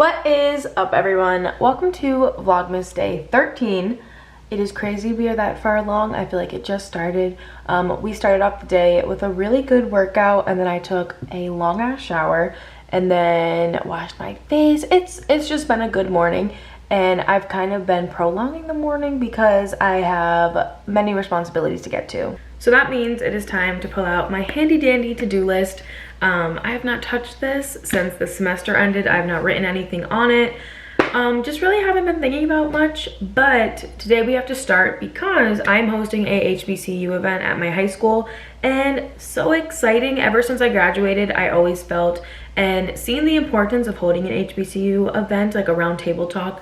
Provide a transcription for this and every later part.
What is up, everyone? Welcome to Vlogmas day 13. It is crazy we are that far along. I feel like it just started. We started off the day with a really good workout, and then I took a long ass shower and then washed my face. It's just been a good morning, and I've kind of been prolonging the morning because I have many responsibilities to get to. So that means it is time to pull out my handy dandy to-do list. I have not touched this since the semester ended. I have not written anything on it. Just really haven't been thinking about much, but today we have to start because I'm hosting a HBCU event at my high school, and so exciting. Ever since I graduated, I always felt and seeing the importance of holding an HBCU event, like a round table talk.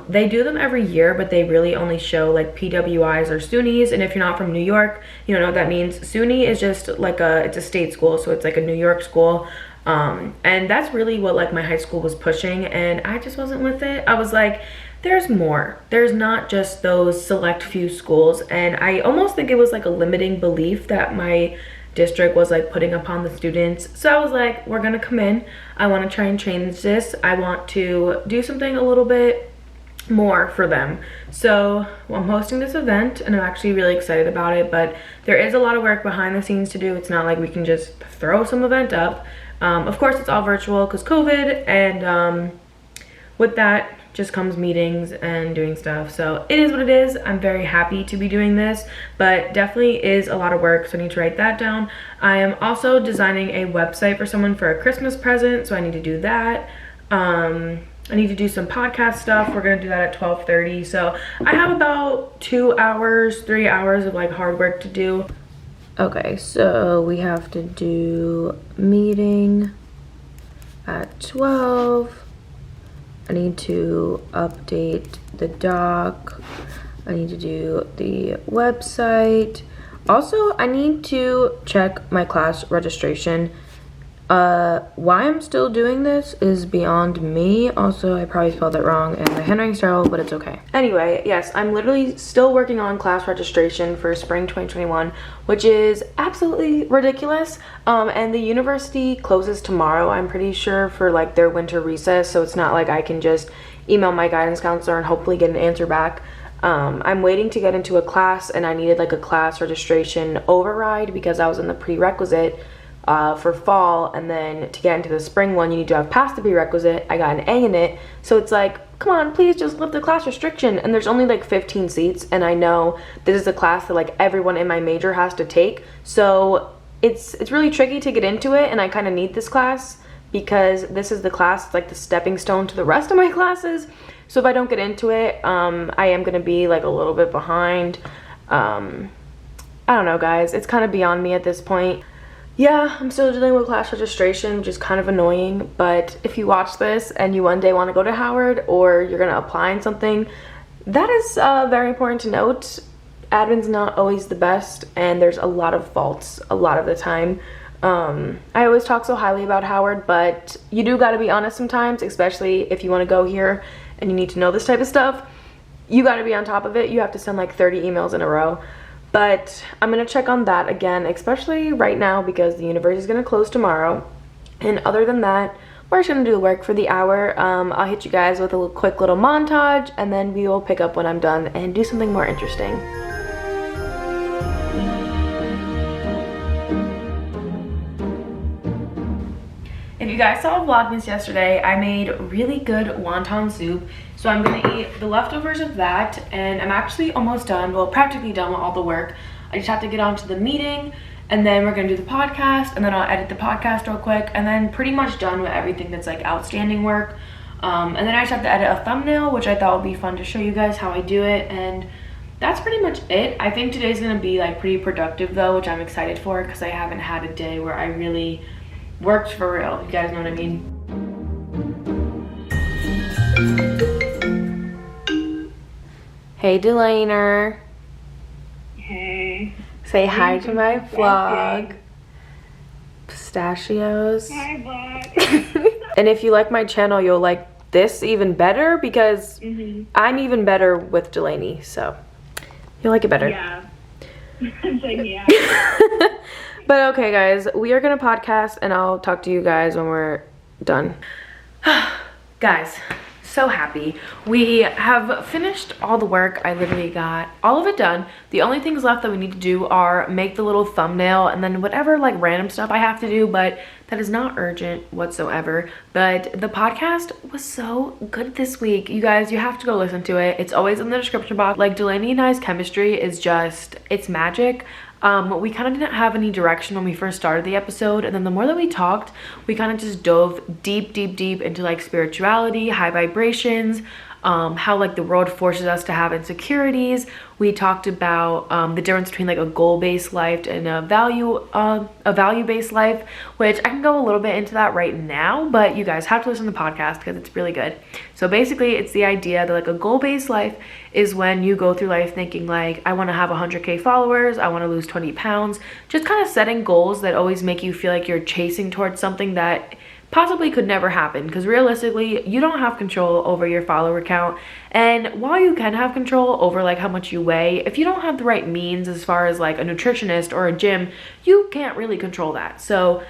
They do them every year, but they really only show like PWIs or SUNYs. And if you're not from New York, you don't know what that means. SUNY is just like it's a state school, so it's like a New York school. And that's really what like my high school was pushing, and I just wasn't with it. I was like, there's more. There's not just those select few schools, and I almost think it was like a limiting belief that my district was like putting upon the students. So I was like, we're gonna come in. I want to try and change this. I want to do something a little bit more for them. So I'm hosting this event, and I'm actually really excited about it, but there is a lot of work behind the scenes to do. It's not like we can just throw some event up. Of course it's all virtual because COVID, and with that just comes meetings and doing stuff. So it is what it is. I'm very happy to be doing this, but definitely is a lot of work, so I need to write that down. I am also designing a website for someone for a Christmas present, so I need to do that. I need to do some podcast stuff. We're gonna do that at 12:30. So I have about 2 hours, 3 hours of like hard work to do. Okay, so we have to do meeting at 12. I need to update the doc. I need to do the website. Also, I need to check my class registration. Why I'm still doing this is beyond me. Also, I probably spelled it wrong and my handwriting's terrible, but it's okay. Anyway, yes, I'm literally still working on class registration for spring 2021, which is absolutely ridiculous. And the university closes tomorrow, I'm pretty sure, for like their winter recess, so it's not like I can just email my guidance counselor and hopefully get an answer back. I'm waiting to get into a class, and I needed like a class registration override because I was in the prerequisite for fall, and then to get into the spring one you need to have passed the prerequisite. I got an A in it, so it's like, come on, please just lift the class restriction. And there's only like 15 seats, and I know this is a class that like everyone in my major has to take, so it's really tricky to get into it, and I kind of need this class because this is the class, it's like the stepping stone to the rest of my classes. So if I don't get into it, I am gonna be like a little bit behind. I don't know, guys, it's kind of beyond me at this point. Yeah, I'm still dealing with class registration, which is kind of annoying, but if you watch this and you one day want to go to Howard or you're going to apply in something, that is very important to note. Admin's not always the best, and there's a lot of faults a lot of the time. I always talk so highly about Howard, but you do got to be honest sometimes, especially if you want to go here and you need to know this type of stuff. You got to be on top of it. You have to send like 30 emails in a row. But I'm going to check on that again, especially right now because the university is going to close tomorrow. And other than that, we're just going to do the work for the hour. I'll hit you guys with a quick little montage, and then we will pick up when I'm done and do something more interesting. If you guys saw Vlogmas yesterday, I made really good wonton soup. So I'm gonna eat the leftovers of that, and I'm actually almost done, well, practically done with all the work. I just have to get on to the meeting, and then we're gonna do the podcast, and then I'll edit the podcast real quick, and then pretty much done with everything that's like outstanding work. And then I just have to edit a thumbnail, which I thought would be fun to show you guys how I do it, and that's pretty much it. I think today's gonna be like pretty productive though, which I'm excited for because I haven't had a day where I really worked for real, you guys know what I mean. Hey Delainer. Hey. Say hi to my vlog. Pistachios. Hi vlog. And if you like my channel, you'll like this even better because I'm even better with Delaney, so you'll like it better. Yeah. It's like, yeah. But okay guys, we are gonna podcast and I'll talk to you guys when we're done. Guys, so happy. We have finished all the work. I literally got all of it done. The only things left that we need to do are make the little thumbnail and then whatever like random stuff I have to do, but that is not urgent whatsoever. But the podcast was so good this week. You guys, you have to go listen to it. It's always in the description box. Like Delaney and I's chemistry is just, it's magic. We kind of didn't have any direction when we first started the episode, and then the more that we talked, we kind of just dove deep into like spirituality, high vibrations, how like the world forces us to have insecurities. We talked about the difference between like a goal-based life and a value-based life, which I can go a little bit into that right now, but you guys have to listen to the podcast because it's really good. So basically it's the idea that like a goal-based life is when you go through life thinking like, I want to have 100K followers, I want to lose 20 pounds, just kind of setting goals that always make you feel like you're chasing towards something that possibly could never happen, because realistically you don't have control over your follower count. And while you can have control over like how much you weigh, if you don't have the right means as far as like a nutritionist or a gym, you can't really control that. So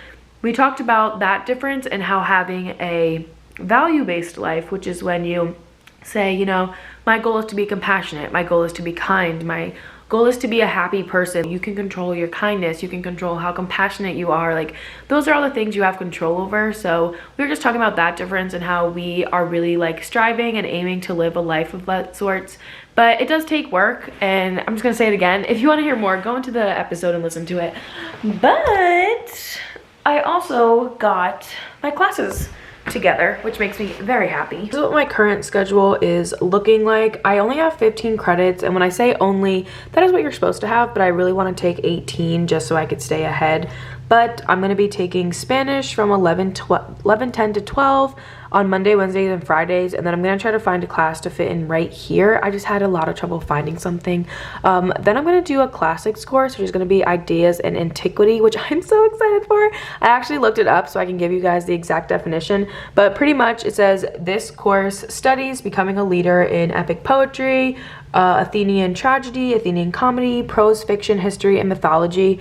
we talked about that difference and how having a value-based life, which is when you say, you know, my goal is to be compassionate, my goal is to be kind, my goal is to be a happy person. You can control your kindness, you can control how compassionate you are. Like those are all the things you have control over. So we were just talking about that difference and how we are really like striving and aiming to live a life of that sorts. But it does take work, and I'm just gonna say it again. If you want to hear more, go into the episode and listen to it. But I also got my classes together, which makes me very happy. This is what my current schedule is looking like. I only have 15 credits, and when I say only, that is what you're supposed to have, but I really want to take 18 just so I could stay ahead. But I'm going to be taking Spanish from 11:10 to 12 on Monday, Wednesdays, and Fridays, and then I'm going to try to find a class to fit in right here. I just had a lot of trouble finding something. Then I'm going to do a classics course, which is going to be ideas and antiquity, which I'm so excited for. I actually looked it up so I can give you guys the exact definition, but pretty much it says this course studies becoming a leader in epic poetry, Athenian tragedy, Athenian comedy, prose fiction, history, and mythology.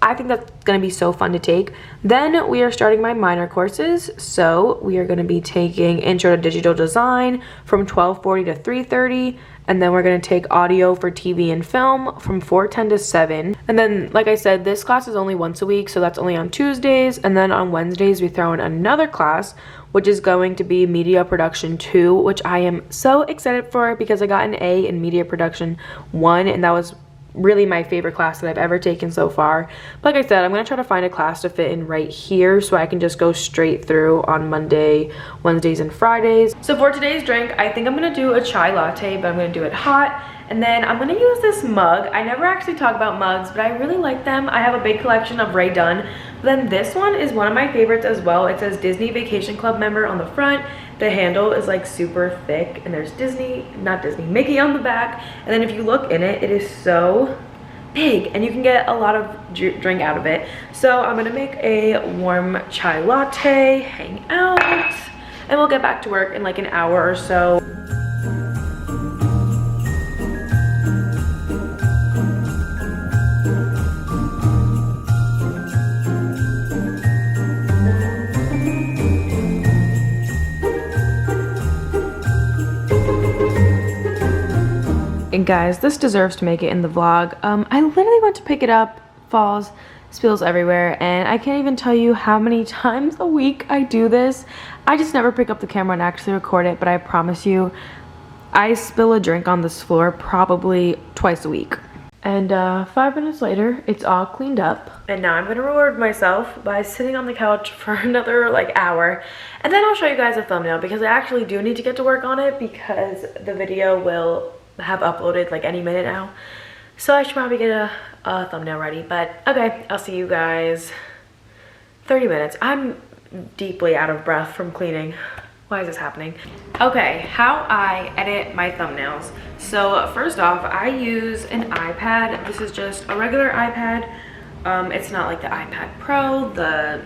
I think that's going to be so fun to take. Then we are starting my minor courses. So we are going to be taking Intro to Digital Design from 12:40 to 3:30. And then we're going to take audio for TV and film from 4:10 to 7. And then, like I said, this class is only once a week, so that's only on Tuesdays. And then on Wednesdays, we throw in another class, which is going to be Media Production 2, which I am so excited for because I got an A in Media Production 1, and that was really my favorite class that I've ever taken so far. But like I said, I'm going to try to find a class to fit in right here so I can just go straight through on Monday, Wednesdays, and Fridays. So for today's drink, I think I'm going to do a chai latte, but I'm going to do it hot. And then I'm going to use this mug. I never actually talk about mugs, but I really like them. I have a big collection of Ray Dunn. Then this one is one of my favorites as well. It says Disney Vacation Club member on the front. The handle is like super thick, and there's Mickey on the back. And then if you look in it, it is so big, and you can get a lot of drink out of it. So I'm gonna make a warm chai latte, hang out, and we'll get back to work in like an hour or so. And guys, this deserves to make it in the vlog. I literally went to pick it up, falls, spills everywhere, and I can't even tell you how many times a week I do this. I just never pick up the camera and actually record it, but I promise you, I spill a drink on this floor probably twice a week. And 5 minutes later, it's all cleaned up. And now I'm gonna reward myself by sitting on the couch for another like hour. And then I'll show you guys a thumbnail, because I actually do need to get to work on it because the video will have uploaded like any minute now. So I should probably get a thumbnail ready. But okay, I'll see you guys 30 minutes. I'm deeply out of breath from cleaning. Why is this happening? Okay, how I edit my thumbnails. So first off, I use an iPad. This is just a regular iPad. It's not like the iPad Pro,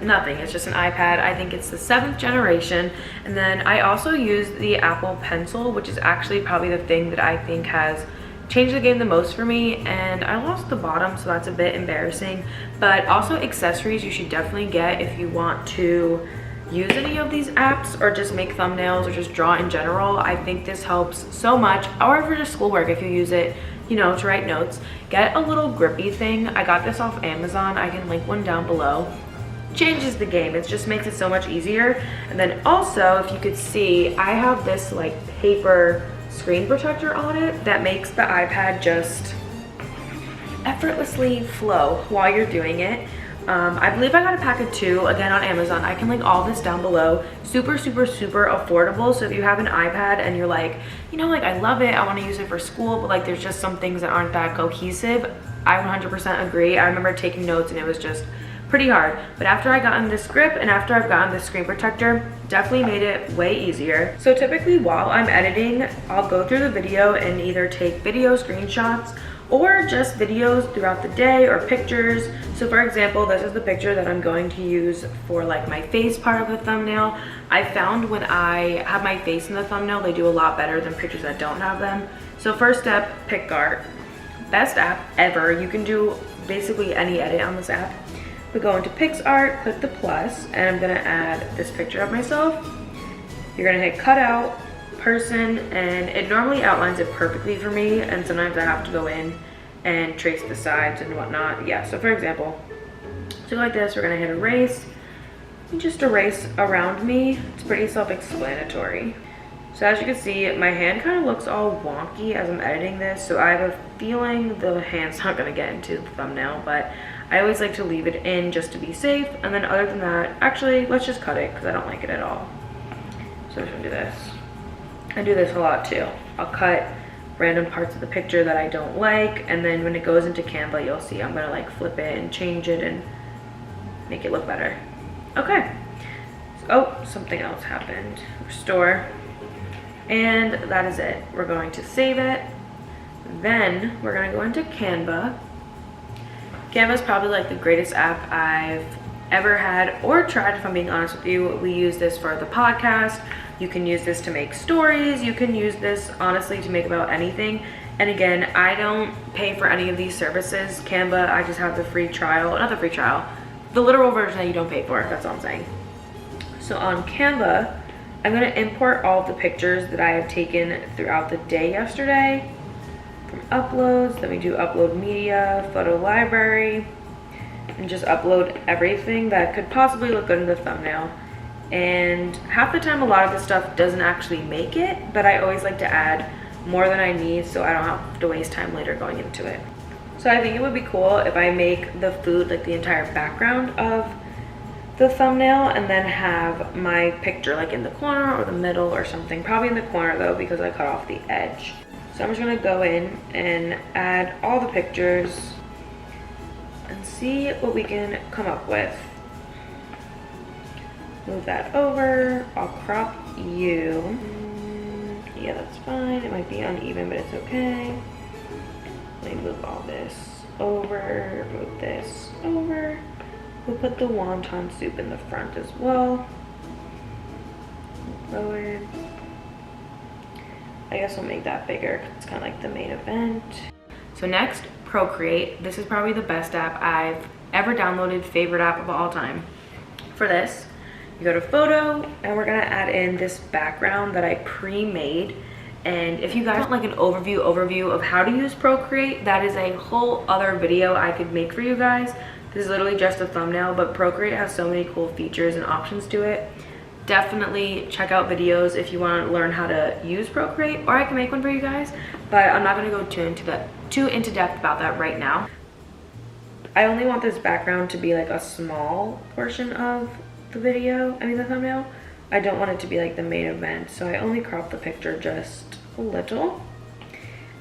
nothing. It's just an iPad. I think it's the 7th generation. And then I also use the Apple Pencil, which is actually probably the thing that I think has changed the game the most for me. And I lost the bottom, so that's a bit embarrassing. But also accessories you should definitely get if you want to use any of these apps or just make thumbnails or just draw in general, I think this helps so much. Or for just schoolwork, if you use it, you know, to write notes. Get a little grippy thing. I got this off Amazon. I can link one down below. Changes the game. It just makes it so much easier. And then also, if you could see, I have this like paper screen protector on it that makes the iPad just effortlessly flow while you're doing it. I believe I got a pack of 2 again on Amazon. I can link all this down below. Super affordable. So if you have an iPad and you're like, you know, like I love it, I want to use it for school, but like there's just some things that aren't that cohesive, I 100% agree. I remember taking notes and it was just pretty hard, but after I got in this grip and after I've gotten this screen protector, definitely made it way easier. So typically while I'm editing, I'll go through the video and either take video screenshots or just videos throughout the day or pictures. So for example, this is the picture that I'm going to use for like my face part of the thumbnail. I found when I have my face in the thumbnail, they do a lot better than pictures that don't have them. So first step, PicArt. Best app ever. You can do basically any edit on this app. We go into PicArt, click the plus, and I'm gonna add this picture of myself. You're gonna hit cutout, person, and it normally outlines it perfectly for me, and sometimes I have to go in and trace the sides and whatnot. Yeah, so for example, so like this, we're gonna hit erase, and just erase around me. It's pretty self-explanatory. So as you can see, my hand kind of looks all wonky as I'm editing this, so I have a feeling the hand's not gonna get into the thumbnail, but I always like to leave it in just to be safe. And then other than that, actually, let's just cut it because I don't like it at all. So I'm just gonna do this. I do this a lot too. I'll cut random parts of the picture that I don't like, and then when it goes into Canva, you'll see I'm gonna like flip it and change it and make it look better. Okay. Oh, something else happened. Restore. And that is it. We're going to save it. Then we're gonna go into Canva. Canva is probably like the greatest app I've ever had or tried, if I'm being honest with you. We use this for the podcast. You can use this to make stories. You can use this honestly to make about anything. And again, I don't pay for any of these services. Canva, I just have the free trial, not the free trial, the literal version that you don't pay for, that's all I'm saying. So on Canva, I'm gonna import all of the pictures that I have taken throughout the day yesterday. From uploads, then we do upload media, photo library, and just upload everything that could possibly look good in the thumbnail. And half the time, a lot of this stuff doesn't actually make it, but I always like to add more than I need so I don't have to waste time later going into it. So I think it would be cool if I make the food like the entire background of the thumbnail and then have my picture like in the corner or the middle or something. Probably in the corner though, because I cut off the edge. So I'm just gonna go in and add all the pictures and see what we can come up with. Move that over. I'll crop you. Yeah, that's fine. It might be uneven, but it's okay. Let me move all this over. Move this over. We'll put the wonton soup in the front as well. Forward. I guess we'll make that bigger because it's kind of like the main event. So next, Procreate. This is probably the best app I've ever downloaded, favorite app of all time. For this, you go to photo and we're gonna add in this background that I pre-made. And if you guys want like an overview of how to use Procreate, that is a whole other video I could make for you guys. This is literally just a thumbnail, but Procreate has so many cool features and options to it. Definitely check out videos if you want to learn how to use Procreate, or I can make one for you guys, but I'm not going to go too into depth about that right now. I only want this background to be like a small portion of the video, the thumbnail. I don't want it to be like the main event, so I only crop the picture just a little.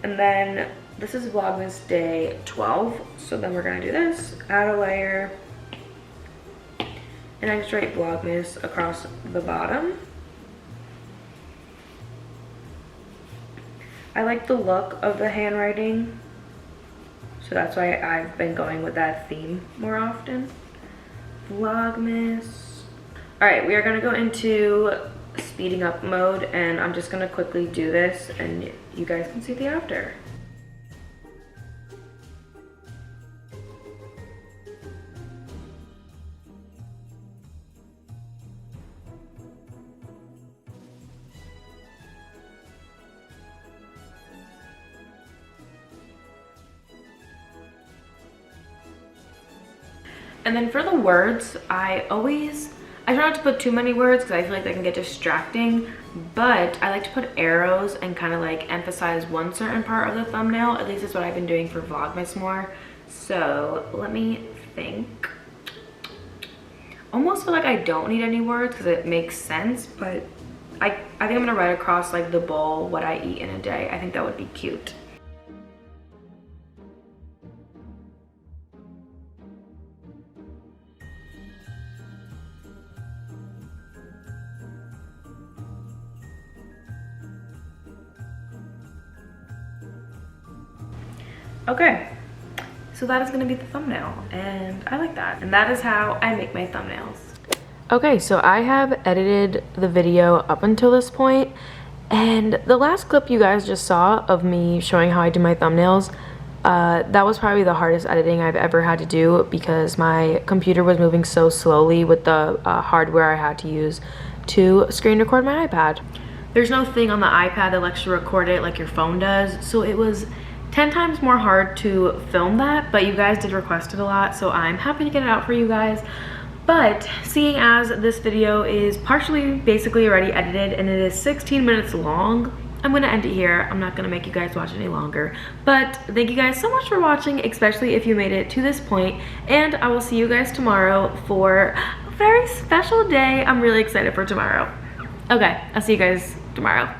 And then this is Vlogmas day 12, so then we're gonna do this, add a layer, and I just write Vlogmas across the bottom. I like the look of the handwriting, so that's why I've been going with that theme more often. Vlogmas. All right, we are gonna go into speeding up mode, and I'm just gonna quickly do this and you guys can see the after. And then for the words, I try not to put too many words because I feel like they can get distracting, but I like to put arrows and kind of like emphasize one certain part of the thumbnail. At least that's what I've been doing for Vlogmas more. So let me think. Almost feel like I don't need any words because it makes sense, but I think I'm gonna write across like the bowl what I eat in a day. I think that would be cute. Okay, so that is gonna be the thumbnail, and I like that. And that is how I make my thumbnails. Okay, so I have edited the video up until this point, and the last clip you guys just saw of me showing how I do my thumbnails, that was probably the hardest editing I've ever had to do because my computer was moving so slowly with the hardware I had to use to screen record my iPad. There's no thing on the iPad that lets you record it like your phone does, so it was 10 times more hard to film that, but you guys did request it a lot, so I'm happy to get it out for you guys. But seeing as this video is partially basically already edited and it is 16 minutes long, I'm gonna end it here. I'm not gonna make you guys watch any longer. But thank you guys so much for watching, especially if you made it to this point, and I will see you guys tomorrow for a very special day. I'm really excited for tomorrow. Okay, I'll see you guys tomorrow.